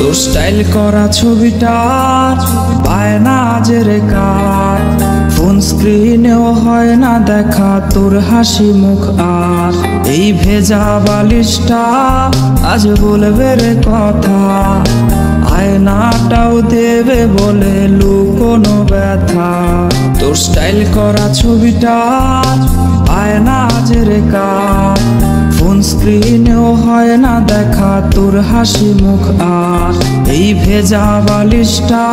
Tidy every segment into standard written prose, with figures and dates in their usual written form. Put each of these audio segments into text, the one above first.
তোর স্টাইল করা ছবিটা পায় না আজের কার, ফোন স্ক্রিনেও হয় না দেখা তোর হাসি মুখ। আর এই ভেজা বালিশটা আজ বলবে রে কথা, আয়নাটাও দেবে বলে লুকোনো ব্যথা। তোর স্টাইল করা ছবিটা আয়না আজের কার, ফোন স্ক্রিনেও হয় না দেখা তোর হাসি মুখ। আর এই ভেজা বালিশটা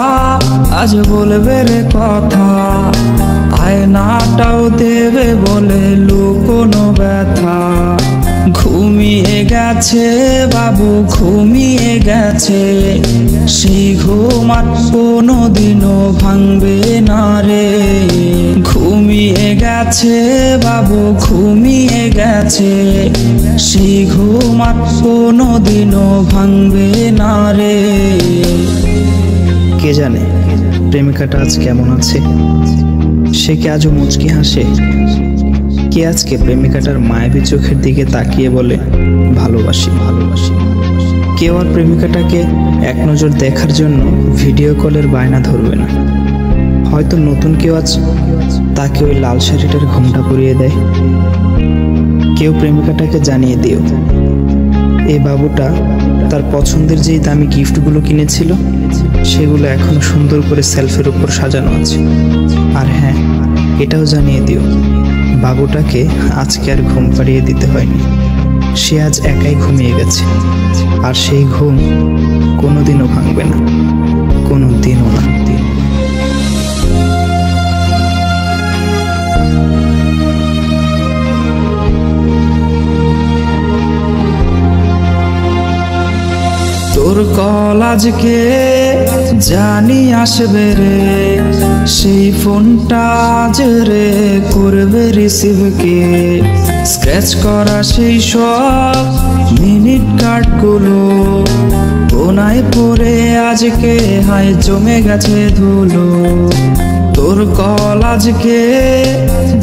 আজ বলবে রে কথা, আয়নাটাও দেবে বলে লুকোনো ব্যথা। ঘুমিয়ে গেছে বাবু ঘুমিয়ে গেছে, সেই ঘুম আর কোনোদিনও ভাঙবে না রে। ঘুমিয়ে গেছে বাবু ঘুমিয়ে গেছে, সেই ঘুম আর কোনোদিনও ভাঙবে না রে। কে জানে প্রেমিকাটা আজ কেমন আছে, সে কি আজও মুচকি হাসে? কে আজকে প্রেমিকাটার মায়াবী চোখের দিকে তাকিয়ে বলে ভালোবাসি ভালোবাসি? কেউ আর প্রেমিকাটাকে এক নজর দেখার জন্য ভিডিও কলের বায়না ধরবে না। হয়তো নতুন কেউ আজ তাকে ওই লাল শাড়িটার ঘোমটা পরিয়ে দেয়। কেউ প্রেমিকাটাকে জানিয়ে দিও এই বাবুটা তার পছন্দের যেই দামি গিফটগুলো কিনেছিল সেগুলো এখনো সুন্দর করে সেলফের উপর সাজানো আছে। আর হ্যাঁ, এটাও জানিয়ে দিও বাবুটাকে আজকে আর ঘুম পাড়িয়ে দিতে হয়নি, সে আজ একাই ঘুমিয়ে গেছে। আর সেই ঘুম কোনোদিনও ভাঙবে না, কোনোদিনও না। তোর কল আজকে জানি আসবে রে, সেই ফোনটা আজ রে করবে রিসিভ কে। স্ক্র্যাচ করা সেই সব মিনিট কার্ডগুলো কোনায় পড়ে আজকে হায় জমে গেছে ধুলো। তোর কল আজকে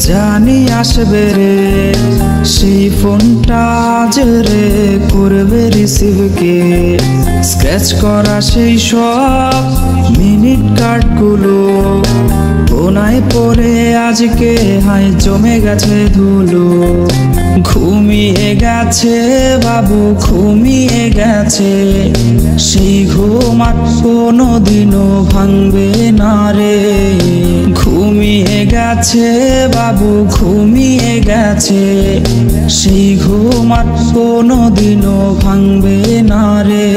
জানি আসবে রে, সেই ফোনটা আজ রে করবে রিসিভ কে। স্ক্র্যাচ করা সেই সব মিনিট কার্ডগুলো কোনায় পড়ে আজকে হায় জমে গেছে ধুলো। ঘুমিয়ে গেছে বাবু ঘুমিয়ে গেছে, সেই ঘুম আর কোনোদিনও ভাঙবে না রে। ঘুমিয়ে গেছে বাবু ঘুমিয়ে গেছে, সেই ঘুম আর কোনোদিনও ভাঙবে না রে।